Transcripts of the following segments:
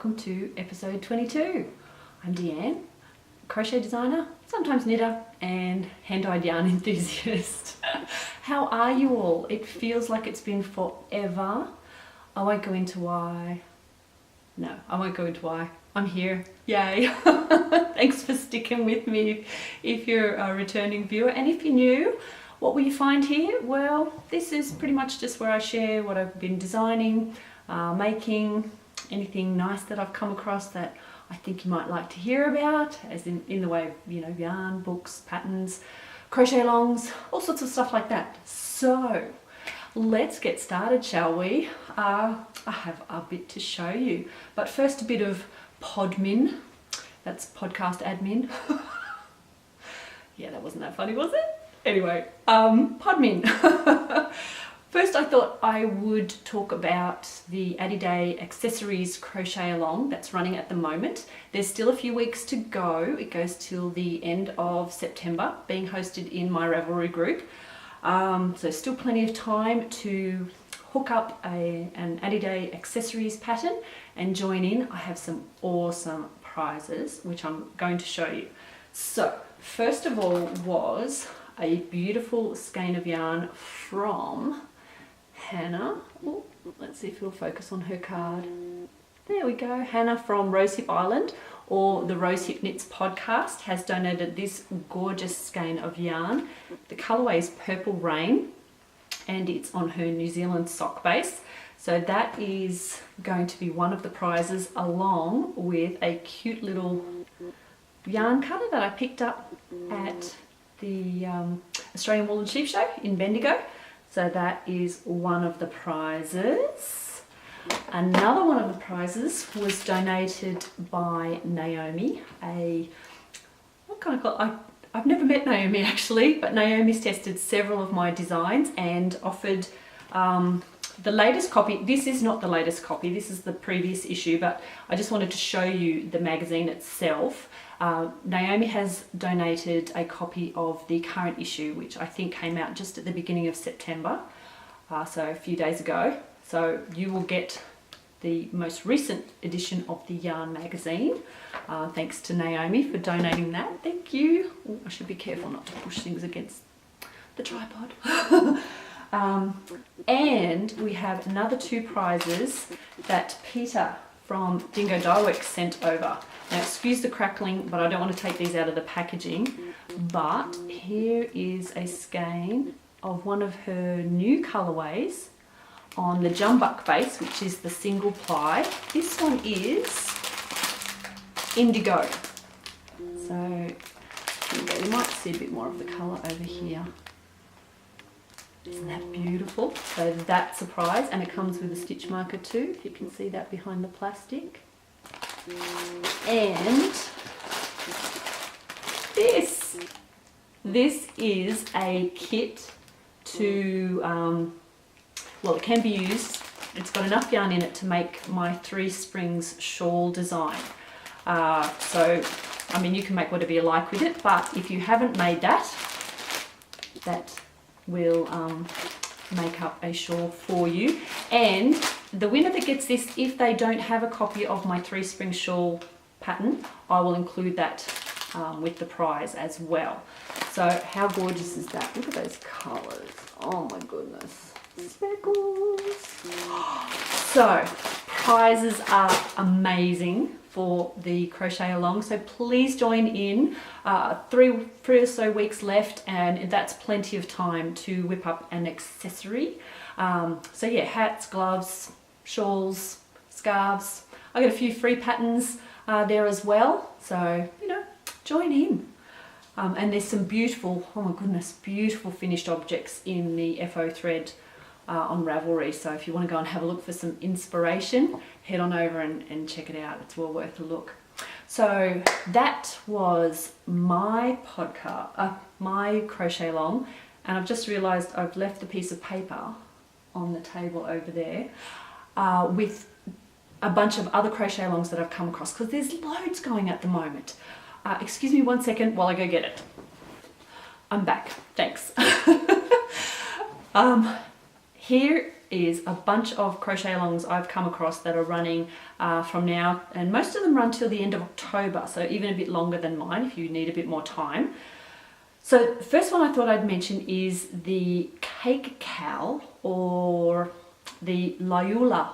welcome to episode 22. I'm Deanne, crochet designer, sometimes knitter, and hand-dyed yarn enthusiast. How are you all? It feels like it's been forever. I won't go into why. No, I won't go into why. I'm here. Yay. Thanks for sticking with me if you're a returning viewer. And if you're new, what will you find here? Well, this is pretty much just where I share what I've been designing, making, anything nice that I've come across that I think you might like to hear about, as in the way of, you know, yarn, books, patterns, crochet alongs, all sorts of stuff like that. So let's get started, shall we? I have a bit to show you, but first a bit of podmin. That's podcast admin. Yeah, that wasn't that funny, was it? Anyway, podmin. First, I thought I would talk about the Addydae accessories crochet along that's running at the moment. There's still a few weeks to go. It goes till the end of September, being hosted in my Ravelry group. So still plenty of time to hook up an Addydae accessories pattern and join in. I have some awesome prizes, which I'm going to show you. So first of all was a beautiful skein of yarn from Hannah. Ooh, let's see if it'll focus on her card. There we go. Hannah from Rosehip Island, or the Rosehip Knits podcast, has donated this gorgeous skein of yarn. The colourway is Purple Rain and it's on her New Zealand sock base. So that is going to be one of the prizes, along with a cute little yarn cutter that I picked up at the Australian Wool and Sheep Show in Bendigo. So that is one of the prizes. Another one of the prizes was donated by Naomi. What can I call it? I've never met Naomi actually, but Naomi's tested several of my designs and offered the latest copy. This is not the latest copy, this is the previous issue, but I just wanted to show you the magazine itself. Naomi has donated a copy of the current issue, which I think came out just at the beginning of September, so a few days ago. So you will get the most recent edition of the Yarn magazine. Thanks to Naomi for donating that. Thank you. Ooh, I should be careful not to push things against the tripod. And we have another two prizes that Peter from Dingo Dyeworks sent over. Now excuse the crackling, but I don't want to take these out of the packaging. But here is a skein of one of her new colourways on the Jumbuck base, which is the single ply. This one is indigo. So you might see a bit more of the colour over here. Isn't that beautiful? So that's a prize, and it comes with a stitch marker too, if you can see that behind the plastic. And this is a kit to, well, it can be used. It's got enough yarn in it to make my 3 Springs shawl design. So, I mean, you can make whatever you like with it, but if you haven't made that, that will make up a shawl for you. And the winner that gets this, if they don't have a copy of my 3 Spring shawl pattern, I will include that with the prize as well. So how gorgeous is that? Look at those colours. Oh my goodness. Speckles. So prizes are amazing for the crochet along, so please join in. Three or so weeks left, and that's plenty of time to whip up an accessory. So yeah, hats, gloves, shawls, scarves. I got a few free patterns there as well, so you know, join in. And there's some beautiful, oh my goodness, beautiful finished objects in the FO thread on Ravelry. So if you want to go and have a look for some inspiration, head on over and check it out. It's well worth a look. So that was my podcast, my crochet along, and I've just realized I've left a piece of paper on the table over there with a bunch of other crochet alongs that I've come across, because there's loads going at the moment. Excuse me 1 second while I go get it. I'm back, thanks. Here is a bunch of crochet alongs I've come across that are running from now, and most of them run till the end of October, so even a bit longer than mine if you need a bit more time. So the first one I thought I'd mention is the cake cowl, or the Lyula.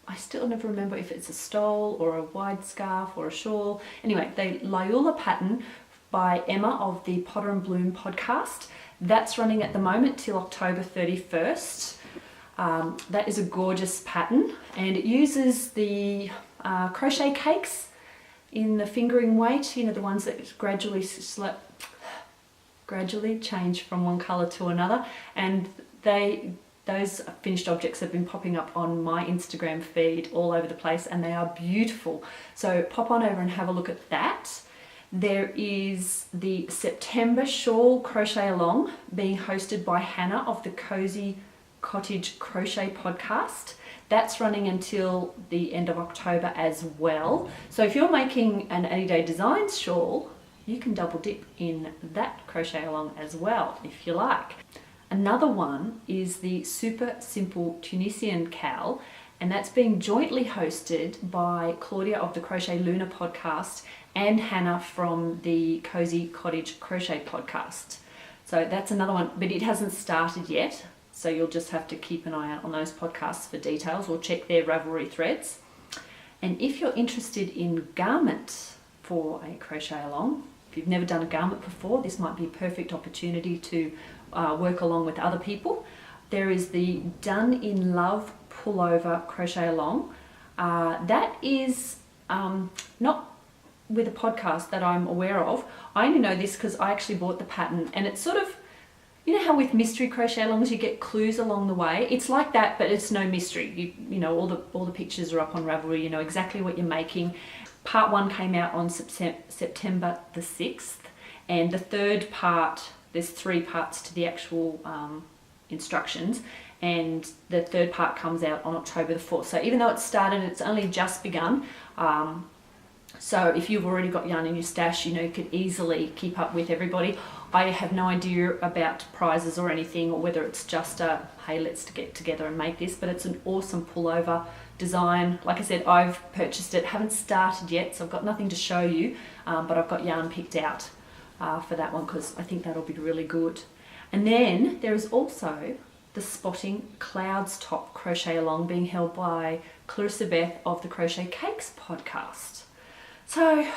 I still never remember if it's a stole or a wide scarf or a shawl. Anyway, the Lyula pattern by Emma of the Potter and Bloom podcast. That's running at the moment till October 31st. That is a gorgeous pattern, and it uses the crochet cakes in the fingering weight, you know, the ones that gradually change from one colour to another, and those finished objects have been popping up on my Instagram feed all over the place, and they are beautiful. So pop on over and have a look at that. There is the September Shawl Crochet Along being hosted by Hannah of the Cozy Cottage Crochet podcast. That's running until the end of October as well. So if you're making an Addydae Designs shawl, you can double dip in that crochet along as well if you like. Another one is the Super Simple Tunisian cowl, and that's being jointly hosted by Claudia of the Crochet Luna podcast and Hannah from the Cozy Cottage Crochet podcast. So that's another one, but it hasn't started yet, so you'll just have to keep an eye out on those podcasts for details, or check their Ravelry threads. And if you're interested in garment for a crochet along, if you've never done a garment before, this might be a perfect opportunity to work along with other people. There is the Done in Love pullover crochet along. That is not with a podcast that I'm aware of. I only know this because I actually bought the pattern, and it's sort of, you know how with mystery crochet alongs you get clues along the way? It's like that, but it's no mystery. You know, all the pictures are up on Ravelry, you know exactly what you're making. Part 1 came out on September the 6th, and the third part, there's 3 parts to the actual instructions, and the third part comes out on October the 4th. So even though it's started, it's only just begun. So if you've already got yarn in your stash, you know, you could easily keep up with everybody. I have no idea about prizes or anything, or whether it's just a, hey, let's get together and make this, but it's an awesome pullover design. Like I said, I've purchased it, haven't started yet, so I've got nothing to show you, but I've got yarn picked out for that one, because I think that'll be really good. And then there is also the Spotting Clouds Top crochet along being held by Clarissa Beth of the Crochet Cakes podcast. So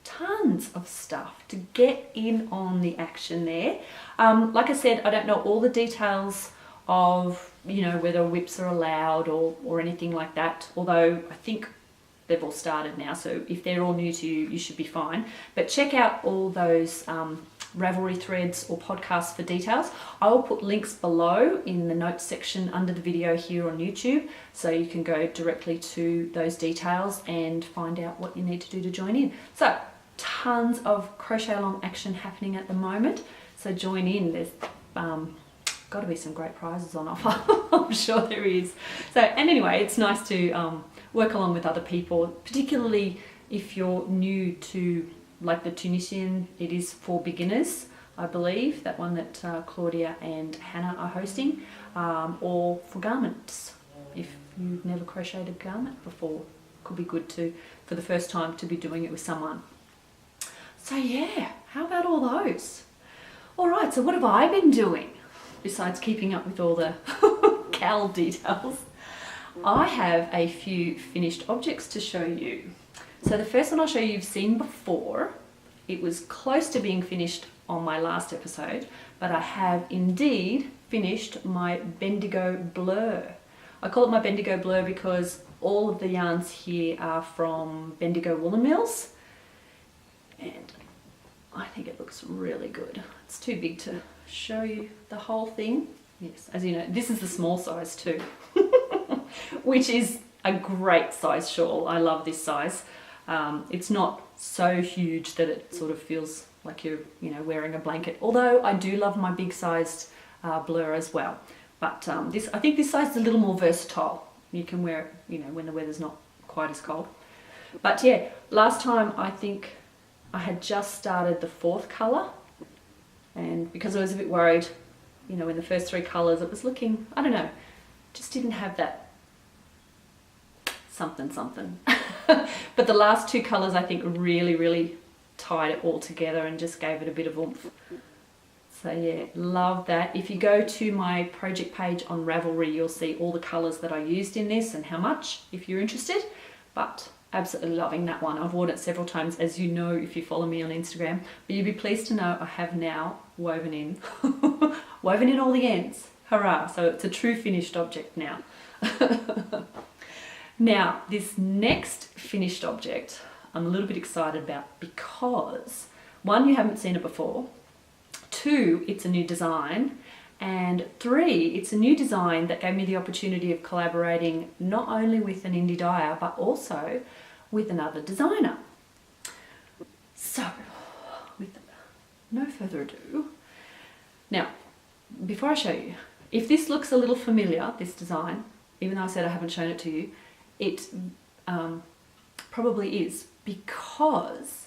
tons of stuff to get in on the action there. Like I said, I don't know all the details of, you know, whether whips are allowed or anything like that, although I think they've all started now, so if they're all new to you, you should be fine. But check out all those Ravelry threads or podcasts for details. I will put links below in the notes section under the video here on YouTube, so you can go directly to those details and find out what you need to do to join in. So tons of crochet along action happening at the moment, so join in. There's got to be some great prizes on offer. I'm sure there is. So, and anyway, it's nice to work along with other people, particularly if you're new to, like the Tunisian, it is for beginners, I believe, that one that Claudia and Hannah are hosting, or for garments. If you've never crocheted a garment before, could be good to, for the first time, to be doing it with someone. So yeah, how about all those? All right, so what have I been doing besides keeping up with all the cowl details? I have a few finished objects to show you. So the first one I'll show you, you've seen before. It was close to being finished on my last episode, but I have indeed finished my Bendigo Blur. I call it my Bendigo Blur because all of the yarns here are from Bendigo Woolen Mills, and I think it looks really good. It's too big to show you the whole thing. Yes, as you know, this is the small size too, which is a great size shawl. I love this size. It's not so huge that it sort of feels like you're, you know, wearing a blanket. Although I do love my big sized blur as well. But I think this size is a little more versatile. You can wear it, you know, when the weather's not quite as cold. But yeah, last time I think I had just started the 4th colour, and because I was a bit worried you know, in the first 3 colours it was looking, I don't know, just didn't have that something something. But the last 2 colours I think really tied it all together and just gave it a bit of oomph. So yeah, love that. If you go to my project page on Ravelry, you'll see all the colours that I used in this and how much, if you're interested. But absolutely loving that one. I've worn it several times, as you know if you follow me on Instagram. But you'll be pleased to know I have now woven in woven in all the ends. Hurrah! So it's a true finished object now. Now, this next finished object I'm a little bit excited about because 1, you haven't seen it before, 2, it's a new design, and 3, it's a new design that gave me the opportunity of collaborating not only with an indie dyer but also with another designer. So, with no further ado, now before I show you, if this looks a little familiar, this design, even though I said I haven't shown it to you, it probably is, because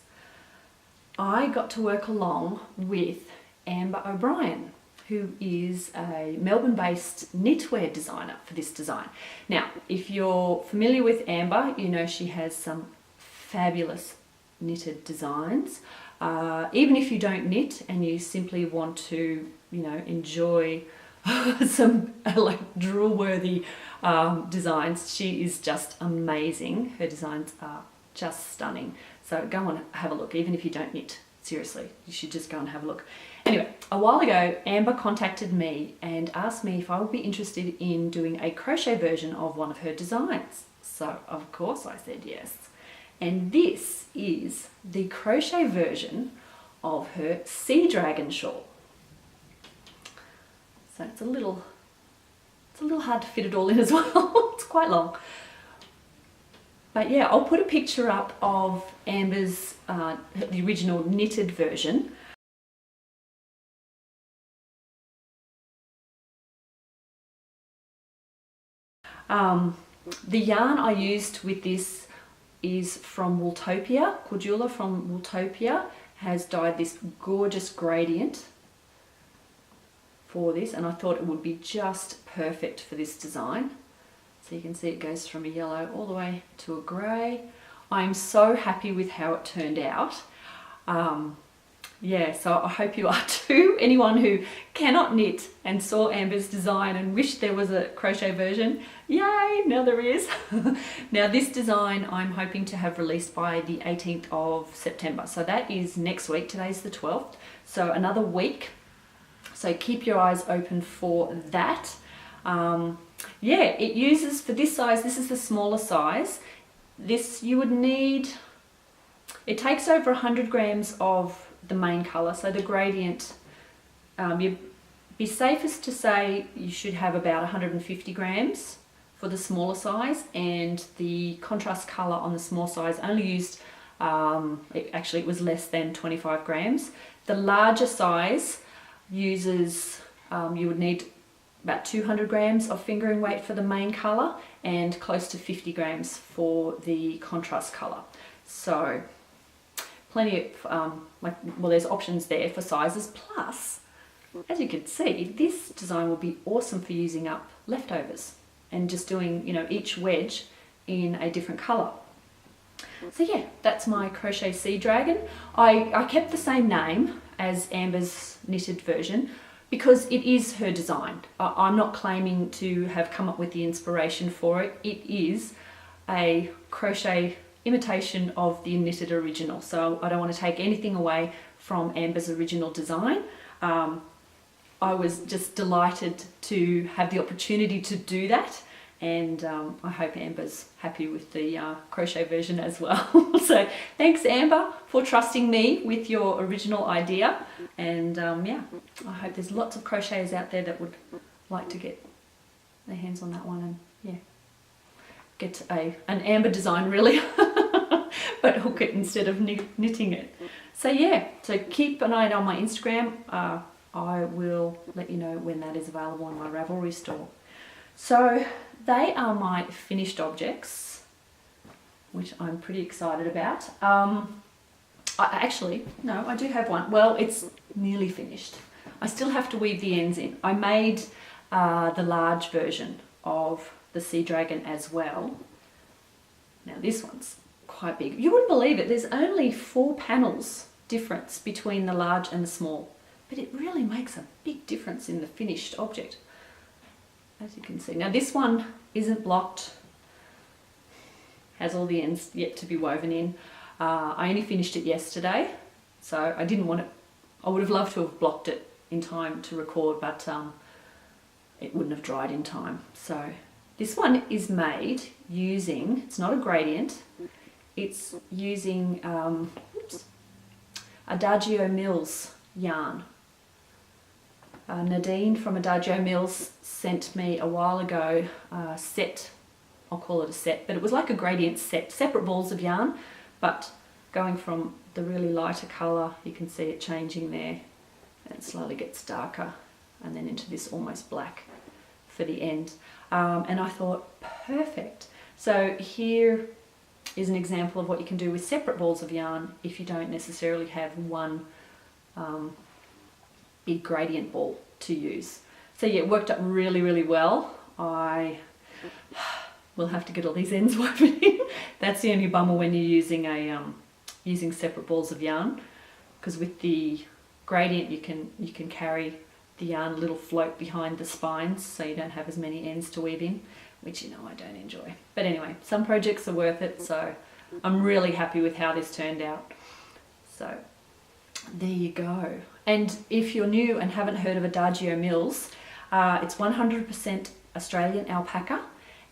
I got to work along with Amber O'Brien, who is a Melbourne-based knitwear designer for this design. Now, if you're familiar with Amber, you know she has some fabulous knitted designs. Even if you don't knit and you simply want to, you know, enjoy some like drool-worthy designs, she is just amazing. Her designs are just stunning. So go and have a look, even if you don't knit. Seriously, you should just go and have a look. Anyway, a while ago, Amber contacted me and asked me if I would be interested in doing a crochet version of one of her designs. So, of course, I said yes. And this is the crochet version of her Sea Dragon Shawl. So it's a little hard to fit it all in as well. It's quite long. But yeah, I'll put a picture up of Amber's, the original knitted version. The yarn I used with this is from Wooltopia. Cordula from Wooltopia has dyed this gorgeous gradient for this, and I thought it would be just perfect for this design. So you can see it goes from a yellow all the way to a grey. I'm so happy with how it turned out. Yeah, so I hope you are too. Anyone who cannot knit and saw Amber's design and wished there was a crochet version, yay, now there is. Now this design I'm hoping to have released by the 18th of September. So that is next week. Today's the 12th. So another week. So keep your eyes open for that. Yeah, it uses, for this size, this is the smaller size. This you would need, it takes over 100 grams of the main colour, so the gradient, you'd be safest to say you should have about 150 grams for the smaller size, and the contrast colour on the small size only used, actually it was less than 25 grams. The larger size uses, you would need about 200 grams of fingering weight for the main colour and close to 50 grams for the contrast colour. So plenty of, well, there's options there for sizes. Plus, as you can see, this design will be awesome for using up leftovers and just doing, you know, each wedge in a different colour. So yeah, that's my Crochet Sea Dragon. I kept the same name as Amber's knitted version because it is her design. I'm not claiming to have come up with the inspiration for it. It is a crochet imitation of the knitted original, so I don't want to take anything away from Amber's original design. I was just delighted to have the opportunity to do that, and I hope Amber's happy with the crochet version as well. So thanks Amber for trusting me with your original idea, and yeah, I hope there's lots of crocheters out there that would like to get their hands on that one and yeah, get an Amber design really, but hook it instead of knitting it. So yeah, so keep an eye on my Instagram. I will let you know when that is available on my Ravelry store. So they are my finished objects, which I'm pretty excited about. I do have one. Well, it's nearly finished. I still have to weave the ends in. I made the large version of the Sea Dragon as well. Now this one's quite big. You wouldn't believe it, there's only 4 panels difference between the large and the small, but it really makes a big difference in the finished object, as you can see. Now this one isn't blocked, has all the ends yet to be woven in. I only finished it yesterday, so I didn't want it, I would have loved to have blocked it in time to record, but it wouldn't have dried in time. So this one is made using, it's not a gradient, it's using Adagio Mills yarn. Nadine from Adagio Mills sent me a while ago a set, I'll call it a set, but it was like a gradient set, separate balls of yarn, but going from the really lighter colour, you can see it changing there, and it slowly gets darker, and then into this almost black for the end. And I thought, perfect. So here is an example of what you can do with separate balls of yarn if you don't necessarily have one big gradient ball to use. So yeah, it worked out really, really well. I will have to get all these ends woven in. That's the only bummer when you're using using separate balls of yarn, because with the gradient you can carry the yarn a little float behind the spines, so you don't have as many ends to weave in, which you know I don't enjoy. But anyway, some projects are worth it, so I'm really happy with how this turned out. So there you go. And if you're new and haven't heard of Adagio Mills, it's 100% Australian alpaca,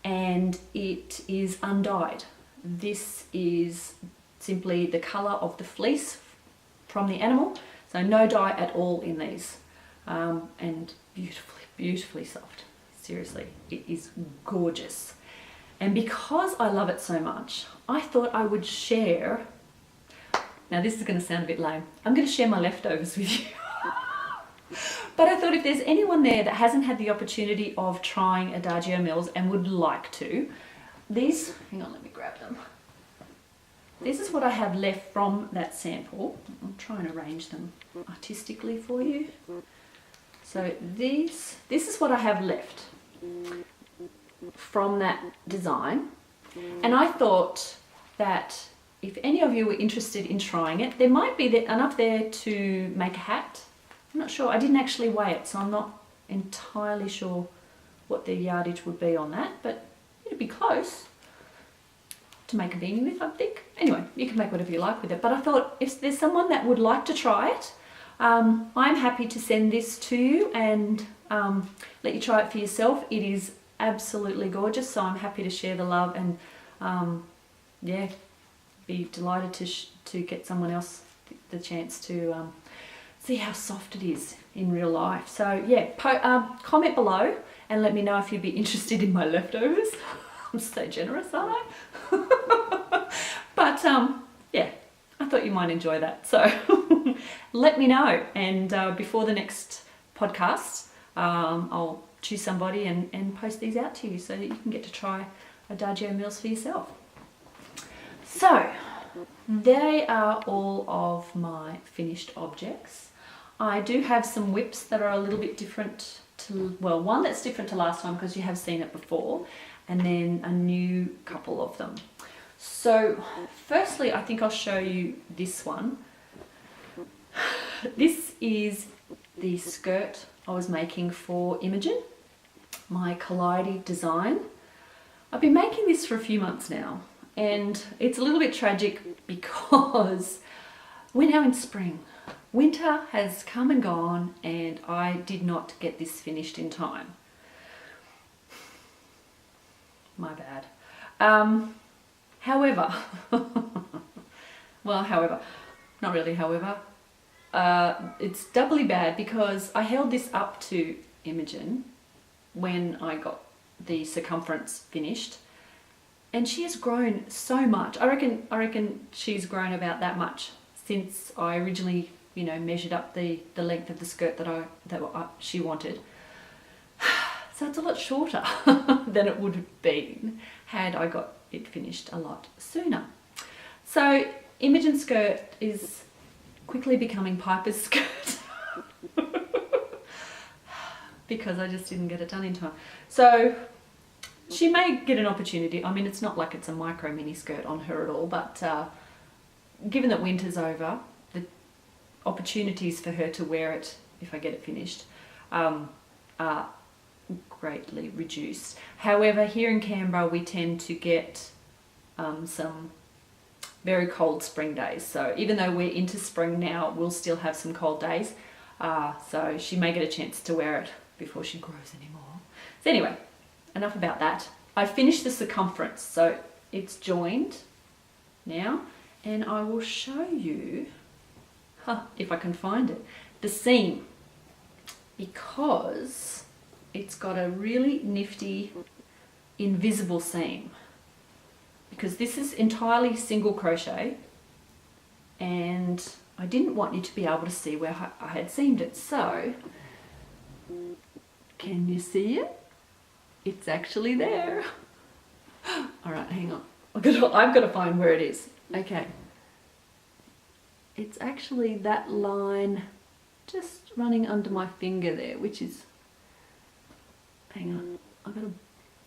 and it is undyed. This is simply the colour of the fleece from the animal, so no dye at all in these, and beautifully, beautifully soft. Seriously, it is gorgeous. And because I love it so much, I thought I would share, now this is going to sound a bit lame, I'm going to share my leftovers with you. But I thought if there's anyone there that hasn't had the opportunity of trying Adagio Mills and would like to, these, hang on, let me grab them. This is what I have left from that sample. I'll try and arrange them artistically for you. So this is what I have left from that design. And I thought that if any of you were interested in trying it, there might be enough there to make a hat. I'm not sure, I didn't actually weigh it, so I'm not entirely sure what the yardage would be on that, but it'd be close to make a beanie with, I think. Anyway, you can make whatever you like with it, but I thought if there's someone that would like to try it, I'm happy to send this to you and let you try it for yourself. It is absolutely gorgeous, so I'm happy to share the love and yeah, be delighted to get someone else the chance to see how soft it is in real life. So yeah, comment below and let me know if you'd be interested in my leftovers. I'm so generous, aren't I? But yeah, I thought you might enjoy that. So let me know, and before the next podcast, I'll choose somebody and post these out to you so that you can get to try Adagio Mills for yourself. So they are all of my finished objects. I do have some whips that are a little bit different to, well, one that's different to last time because you have seen it before, and then a new couple of them. So firstly, I think I'll show you this one. This is the skirt I was making for Imogen, my Calliope design. I've been making this for a few months now, and it's a little bit tragic because we're now in spring. Winter has come and gone, and I did not get this finished in time. My bad. However, well, however, not really however, it's doubly bad because I held this up to Imogen when I got the circumference finished, and she has grown so much. I reckon she's grown about that much since I originally, you know, measured up the length of the skirt that she wanted. So it's a lot shorter than it would have been had I got it finished a lot sooner. So Imogen's skirt is quickly becoming Piper's skirt. because I just didn't get it done in time. So she may get an opportunity. I mean, it's not like it's a micro mini skirt on her at all, but given that winter's over, the opportunities for her to wear it, if I get it finished, are greatly reduced. However, here in Canberra we tend to get some very cold spring days, so even though we're into spring now, we'll still have some cold days, so she may get a chance to wear it before she grows anymore. So anyway, enough about that. I finished the circumference, so it's joined now, and I will show you, if I can find it, the seam, because it's got a really nifty invisible seam, because this is entirely single crochet and I didn't want you to be able to see where I had seamed it. So can you see it? It's actually there. All right, hang on. I've got to find where it is. Okay. It's actually that line just running under my finger there, which is, hang on,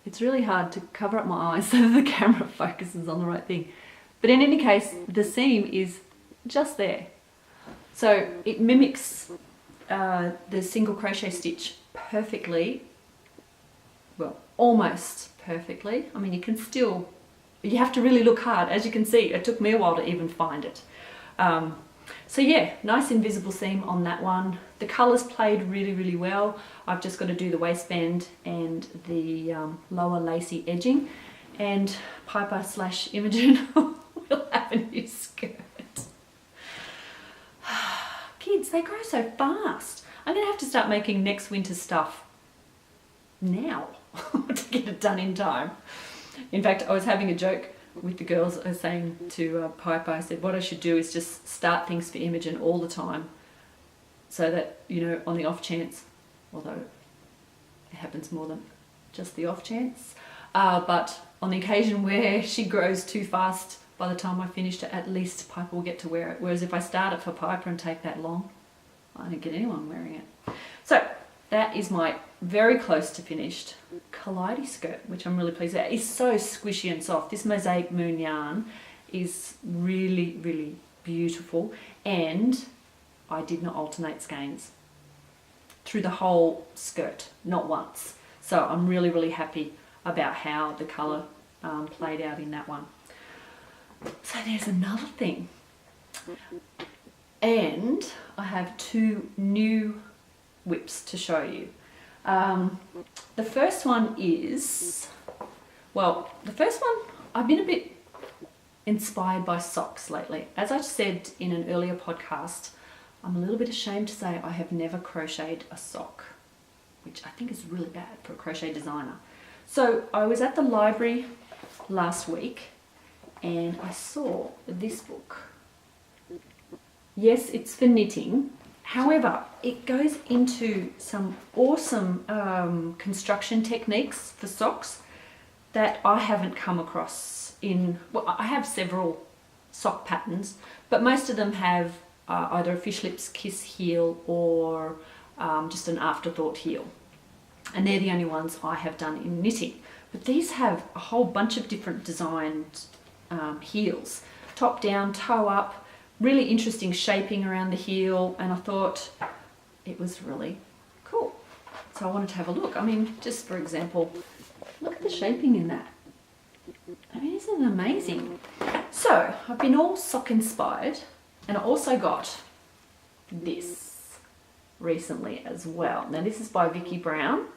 it's really hard to cover up my eyes so that the camera focuses on the right thing. But in any case, the seam is just there. So it mimics the single crochet stitch perfectly, well, almost perfectly. I mean, you can still, you have to really look hard. As you can see, it took me a while to even find it. So yeah, nice invisible seam on that one. The colours played really, really well. I've just got to do the waistband and the lower lacy edging, and Piper / Imogen will have a new skirt. Kids, they grow so fast. I'm going to have to start making next winter stuff now to get it done in time. In fact, I was having a joke with the girls. I was saying to Piper, I said, what I should do is just start things for Imogen all the time, so that, you know, on the off chance, although it happens more than just the off chance, but on the occasion where she grows too fast, by the time I finished it, at least Piper will get to wear it. Whereas if I start it for Piper and take that long, I don't get anyone wearing it. So that is my very close to finished Kaleido skirt, which I'm really pleased with. It's so squishy and soft. This Mosaic Moon yarn is really, really beautiful, and I did not alternate skeins through the whole skirt, not once. So I'm really, really happy about how the colour played out in that one. So there's another thing, and I have two new whips to show you. The first one is, well, the first one, I've been a bit inspired by socks lately. As I said in an earlier podcast, I'm a little bit ashamed to say I have never crocheted a sock, which I think is really bad for a crochet designer. So I was at the library last week and I saw this book. Yes, it's for knitting. However, it goes into some awesome construction techniques for socks that I haven't come across in, well, I have several sock patterns, but most of them have either a fish lips kiss heel or just an afterthought heel. And they're the only ones I have done in knitting. But these have a whole bunch of different designed heels, top down, toe up, really interesting shaping around the heel, and I thought it was really cool. So I wanted to have a look. I mean, just for example, look at the shaping in that. I mean, isn't it amazing? So I've been all sock inspired, and I also got this recently as well. Now this is by Vicki Brown,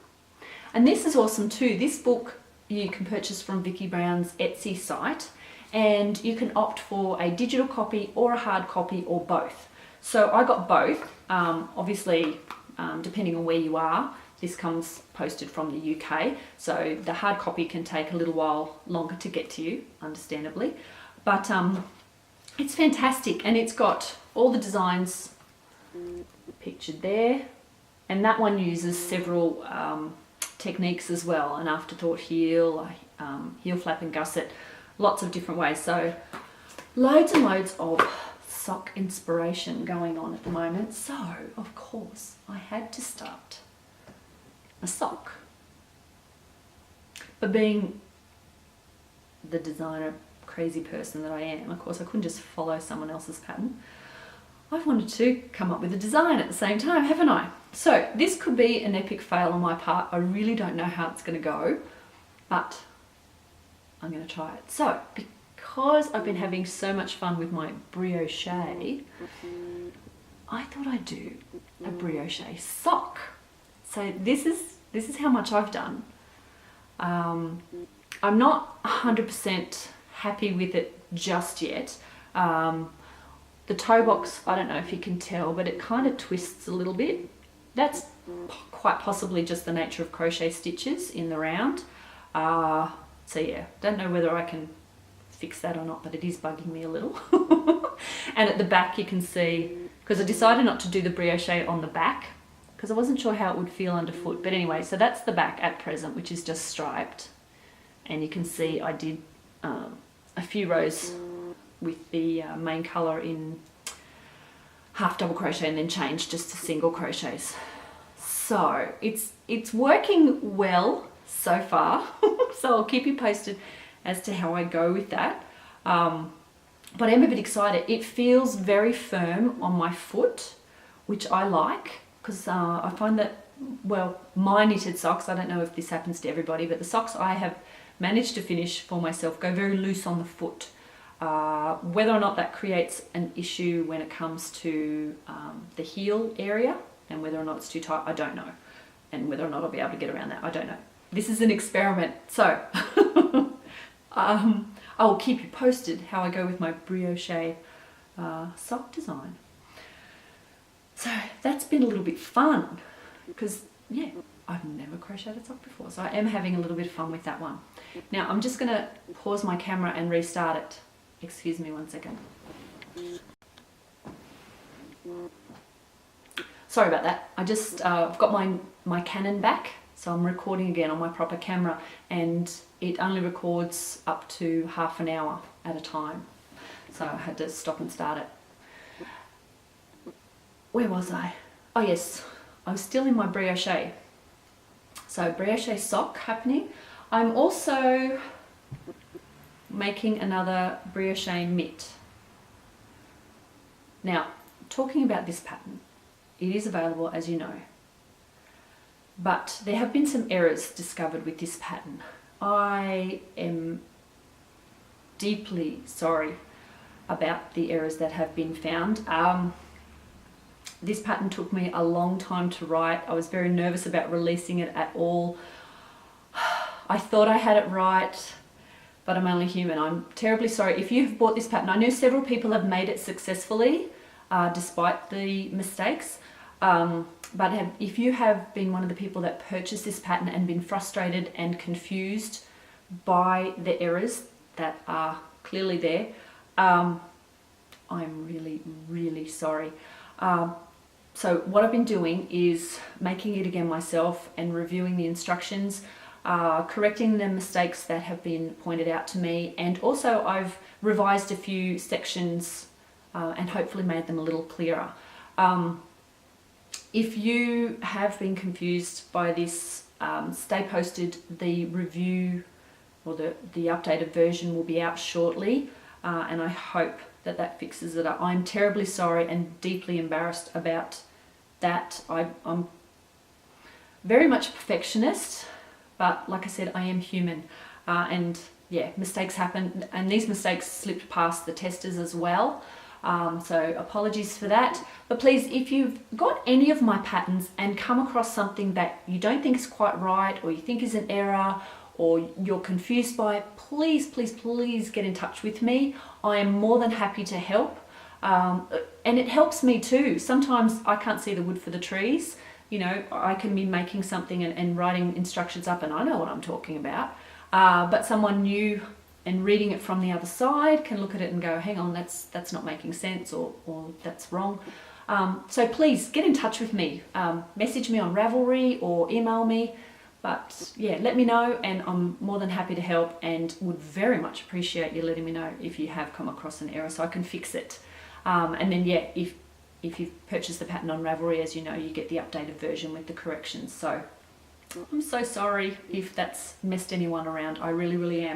and this is awesome too. This book you can purchase from Vicki Brown's Etsy site, and you can opt for a digital copy or a hard copy or both. So I got both. Obviously, depending on where you are, this comes posted from the UK, so the hard copy can take a little while longer to get to you, understandably. But it's fantastic, and it's got all the designs pictured there, and that one uses several techniques as well, an afterthought heel, heel flap and gusset, lots of different ways. So loads and loads of sock inspiration going on at the moment. So of course I had to start a sock. But being the designer crazy person that I am, of course I couldn't just follow someone else's pattern. I've wanted to come up with a design at the same time, haven't I? So this could be an epic fail on my part. I really don't know how it's going to go, but I'm going to try it. So because I've been having so much fun with my brioche, I thought I'd do a brioche sock. So this is how much I've done. I'm not 100% happy with it just yet. The toe box, I don't know if you can tell, but it kind of twists a little bit. That's quite possibly just the nature of crochet stitches in the round. So yeah, don't know whether I can fix that or not, but it is bugging me a little. And at the back you can see, because I decided not to do the brioche on the back, because I wasn't sure how it would feel underfoot. But anyway, so that's the back at present, which is just striped. And you can see I did a few rows with the main colour in half double crochet and then changed just to single crochets. So it's working well so far. So I'll keep you posted as to how I go with that. But I'm a bit excited. It feels very firm on my foot, which I like, because I find that, well, my knitted socks, I don't know if this happens to everybody, but the socks I have managed to finish for myself go very loose on the foot. Whether or not that creates an issue when it comes to the heel area, and whether or not it's too tight, I don't know. And whether or not I'll be able to get around that, I don't know. This is an experiment, so I will keep you posted how I go with my brioche sock design. So that's been a little bit fun, because yeah, I've never crocheted a sock before, so I am having a little bit of fun with that one. Now I'm just going to pause my camera and restart it. Excuse me one second. Sorry about that. I just I've got my Canon back, so I'm recording again on my proper camera, and it only records up to half an hour at a time. So I had to stop and start it. Where was I? Oh yes, I was still in my brioche. So brioche sock happening. I'm also making another brioche mitt. Now, talking about this pattern, it is available, as you know, but there have been some errors discovered with this pattern. I am deeply sorry about the errors that have been found. This pattern took me a long time to write. I was very nervous about releasing it at all. I thought I had it right, but I'm only human. I'm terribly sorry. If you've bought this pattern, I know several people have made it successfully, despite the mistakes. But if you have been one of the people that purchased this pattern and been frustrated and confused by the errors that are clearly there, I'm really, really sorry. So what I've been doing is making it again myself and reviewing the instructions, correcting the mistakes that have been pointed out to me, and also I've revised a few sections and hopefully made them a little clearer. If you have been confused by this, stay posted. The review or the updated version will be out shortly, and I hope that fixes it up. I'm terribly sorry and deeply embarrassed about that. I'm very much a perfectionist, but like I said, I am human, and yeah, mistakes happen, and these mistakes slipped past the testers as well. So apologies for that, but please, if you've got any of my patterns and come across something that you don't think is quite right, or you think is an error, or you're confused by, please, please, please get in touch with me. I am more than happy to help. And it helps me too. Sometimes I can't see the wood for the trees. You know, I can be making something and writing instructions up and I know what I'm talking about. But someone new and reading it from the other side can look at it and go, hang on, that's not making sense, or that's wrong. So please get in touch with me. Message me on Ravelry or email me. But yeah, let me know, and I'm more than happy to help, and would very much appreciate you letting me know if you have come across an error so I can fix it. And then yeah, if you've purchased the pattern on Ravelry, as you know, you get the updated version with the corrections. So I'm so sorry if that's messed anyone around. I really, really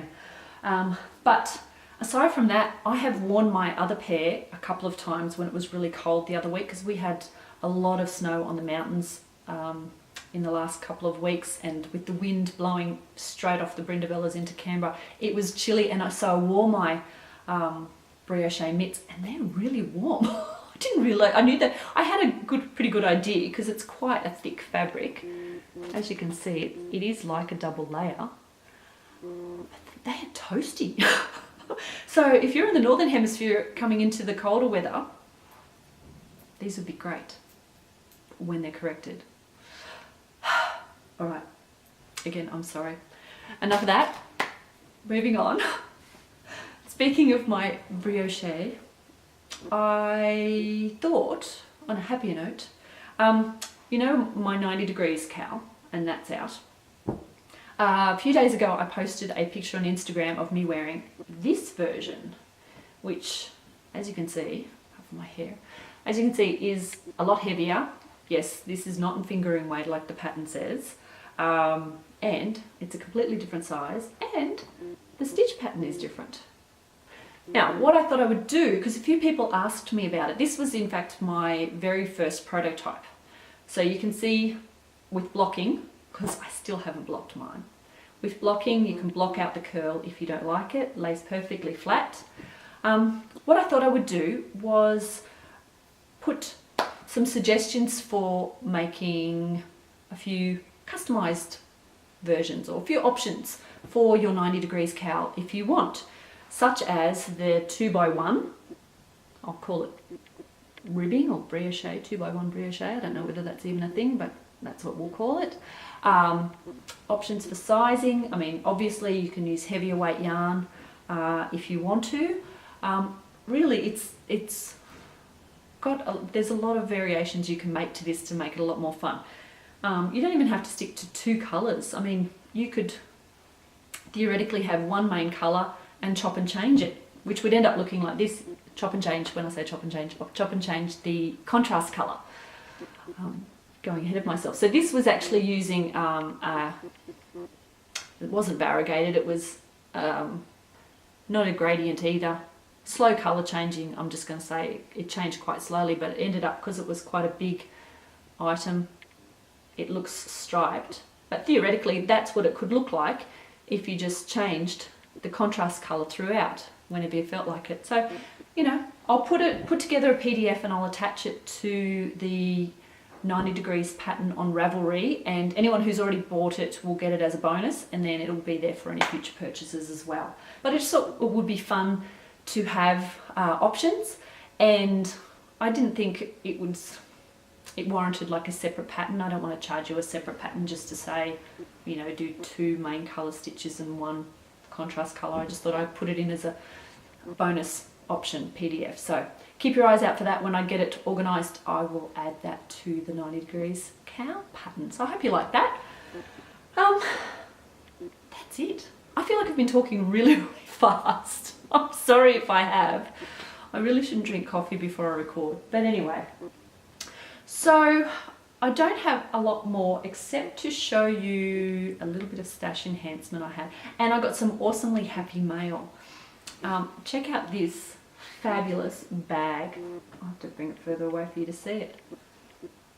am. But aside from that, I have worn my other pair a couple of times when it was really cold the other week, because we had a lot of snow on the mountains in the last couple of weeks, and with the wind blowing straight off the Brindabellas into Canberra, it was chilly, and so I wore my Brioche mitts, and they're really warm. I didn't realise, I knew that, I had a pretty good idea, because it's quite a thick fabric. As you can see, it is like a double layer. But they're toasty. So if you're in the Northern Hemisphere coming into the colder weather, these would be great when they're corrected. All right, again, I'm sorry. Enough of that, moving on. Speaking of my brioche, I thought, on a happier note, you know my 90 degrees cowl, and that's out. A few days ago I posted a picture on Instagram of me wearing this version, which, as you can see, apart from my hair, as you can see, is a lot heavier. Yes, this is not in fingering weight like the pattern says, and it's a completely different size, and the stitch pattern is different. Now, what I thought I would do, because a few people asked me about it, this was in fact my very first prototype. So you can see with blocking, because I still haven't blocked mine, with blocking you can block out the curl if you don't like it, lays perfectly flat. What I thought I would do was put some suggestions for making a few customized versions, or a few options for your 90 degrees cowl if you want, such as the 2x1, I'll call it ribbing or brioche, 2x1 brioche, I don't know whether that's even a thing, but that's what we'll call it. Options for sizing, I mean obviously you can use heavier weight yarn if you want to. Really it's got there's a lot of variations you can make to this to make it a lot more fun. You don't even have to stick to two colours. I mean, you could theoretically have one main colour and chop and change it, which would end up looking like this. Chop and change, when I say chop and change the contrast colour. Going ahead of myself. So this was actually using, it wasn't variegated, it was not a gradient either. Slow colour changing, I'm just going to say it changed quite slowly, but it ended up, because it was quite a big item, it looks striped. But theoretically that's what it could look like if you just changed the contrast colour throughout whenever you felt like it. So, you know, I'll put together a PDF and I'll attach it to the 90 degrees pattern on Ravelry, and anyone who's already bought it will get it as a bonus, and then it'll be there for any future purchases as well. But I just thought it would be fun to have options, and I didn't think it warranted like a separate pattern. I don't want to charge you a separate pattern just to say, you know, do two main colour stitches and one contrast colour. I just thought I'd put it in as a bonus option PDF. So keep your eyes out for that. When I get it organised, I will add that to the 90 degrees cowl pattern. So I hope you like that. That's it. I feel like I've been talking really, really fast. I'm sorry if I have. I really shouldn't drink coffee before I record. But anyway, so I don't have a lot more except to show you a little bit of stash enhancement I had. And I got some awesomely happy mail. Check out this fabulous bag. I'll have to bring it further away for you to see it.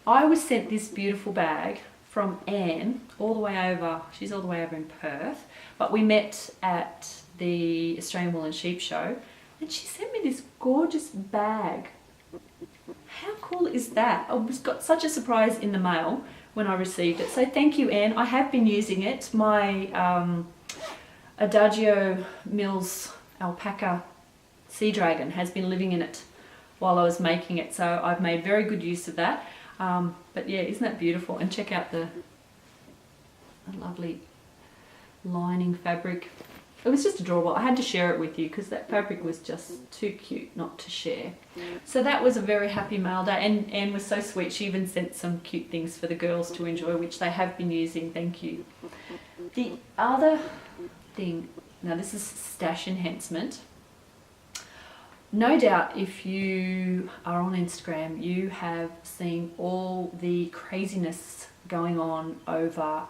I was sent this beautiful bag from Anne all the way over, she's all the way over in Perth, but we met at the Australian Wool and Sheep Show, and she sent me this gorgeous bag. How cool is that? I got such a surprise in the mail when I received it. So thank you, Anne. I have been using it. My Adagio Mills alpaca sea dragon has been living in it while I was making it, so I've made very good use of that. But yeah, isn't that beautiful? And check out the lovely lining fabric. It was just adorable. I had to share it with you because that fabric was just too cute not to share. So that was a very happy mail day, and Anne was so sweet. She even sent some cute things for the girls to enjoy, which they have been using. Thank you. The other thing, now this is stash enhancement. No doubt if you are on Instagram, you have seen all the craziness going on over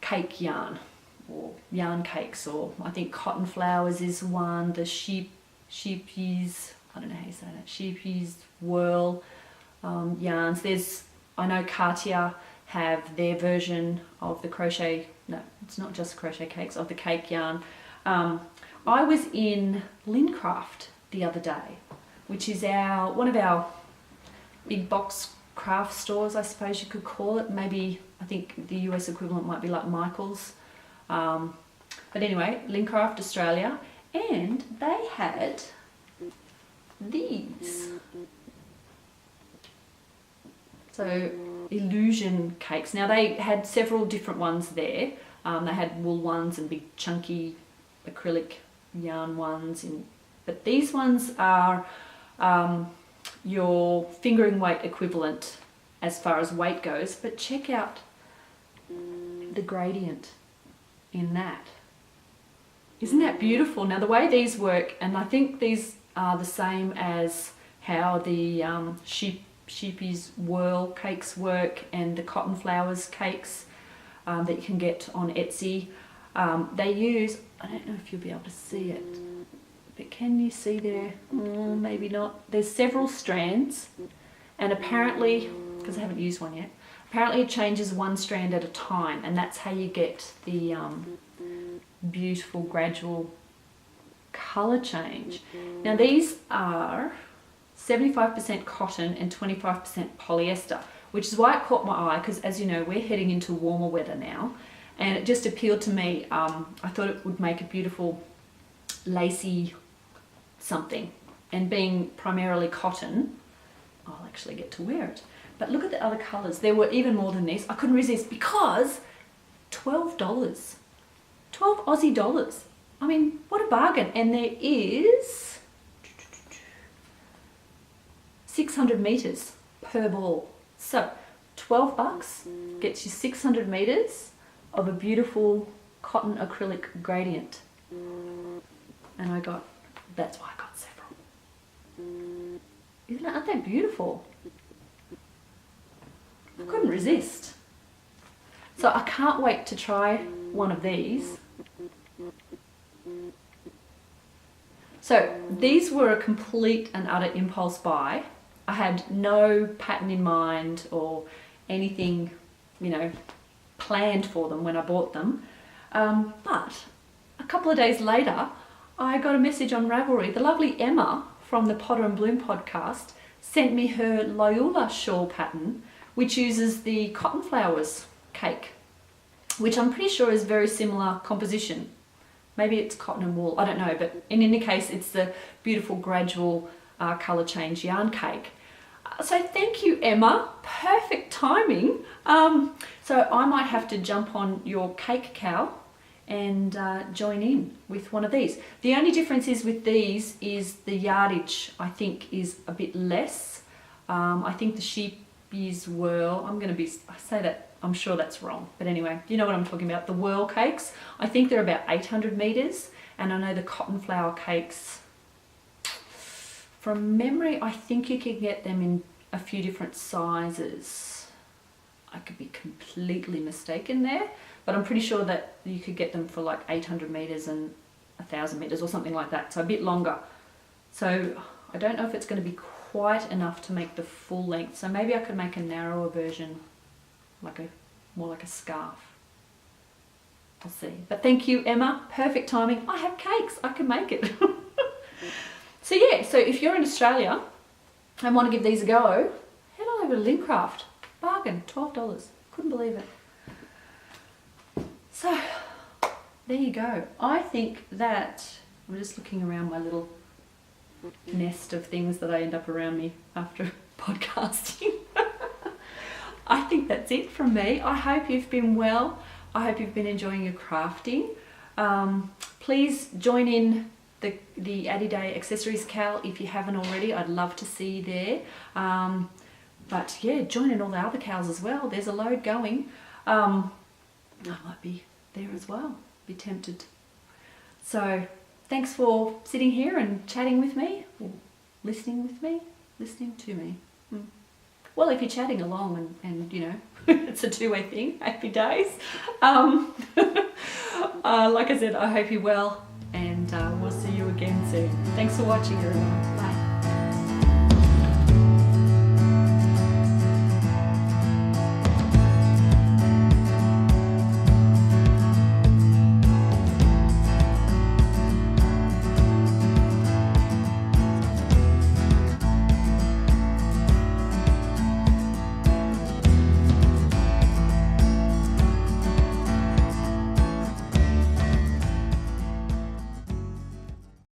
cake yarn, or yarn cakes, or I think cotton flowers is one, the sheepy's, I don't know how you say that, sheepy's whirl yarns. I know Cartier have their version of the crochet, no, it's not just crochet cakes, of the cake yarn. I was in Lynn the other day, which is one of our big box craft stores, I suppose you could call it. Maybe, I think the US equivalent might be like Michael's. But anyway, Lynn Australia, and they had these. So, illusion cakes. Now they had several different ones there. They had wool ones and big chunky acrylic yarn ones, but these ones are your fingering weight equivalent as far as weight goes. But check out the gradient in that. Isn't that beautiful? Now the way these work, and I think these are the same as how the sheepy's whirl cakes work and the cotton flowers cakes that you can get on Etsy. They use, I don't know if you'll be able to see it, but can you see there? Maybe not. There's several strands, and apparently, because I haven't used one yet, apparently it changes one strand at a time, and that's how you get the beautiful gradual colour change. Now these are 75% cotton and 25% polyester, which is why it caught my eye, because as you know, we're heading into warmer weather now, and it just appealed to me. I thought it would make a beautiful lacy something, and being primarily cotton, I'll actually get to wear it. But look at the other colours. There were even more than this. I couldn't resist, because $12. 12 Aussie dollars. I mean, what a bargain. And there is 600 metres per ball. So $12 gets you 600 metres of a beautiful cotton acrylic gradient. And that's why I got several. Aren't they beautiful? I couldn't resist. So I can't wait to try one of these. So these were a complete and utter impulse buy. I had no pattern in mind or anything, planned for them when I bought them. But a couple of days later, I got a message on Ravelry. The lovely Emma from the Potter and Bloom podcast sent me her Loyola shawl pattern, which uses the cotton flowers cake, which I'm pretty sure is very similar composition. Maybe it's cotton and wool, I don't know, but in any case, it's the beautiful gradual colour change yarn cake. So thank you, Emma. Perfect timing. So I might have to jump on your cake cow and join in with one of these. The only difference is with these is the yardage, I think, is a bit less. I think the sheepy's whirl, I say that, I'm sure that's wrong, but anyway, you know what I'm talking about. The whirl cakes, I think they're about 800 metres, and I know the cotton flower cakes, from memory, I think you can get them in a few different sizes. I could be completely mistaken there, but I'm pretty sure that you could get them for like 800 metres and 1,000 metres or something like that, so a bit longer. So I don't know if it's going to be quite enough to make the full length, so maybe I could make a narrower version, more like a scarf. I'll see. But thank you, Emma. Perfect timing. I have cakes. I can make it. So yeah, so if you're in Australia and want to give these a go, head on over to Lynn. Bargain, $12. Couldn't believe it. So there you go. I think that, I'm just looking around my little nest of things that I end up around me after podcasting. I think that's it from me. I hope you've been well. I hope you've been enjoying your crafting. Please join in the Addydae accessories cal if you haven't already. I'd love to see you there. But yeah, join in all the other cals as well. There's a load going. I might be there as well. Be tempted. So thanks for sitting here and chatting with me, or listening to me. Well, if you're chatting along and It's a two-way thing. Happy days. Like I said, I hope you're well, and we'll see you again soon. Thanks for watching, everyone. Bye.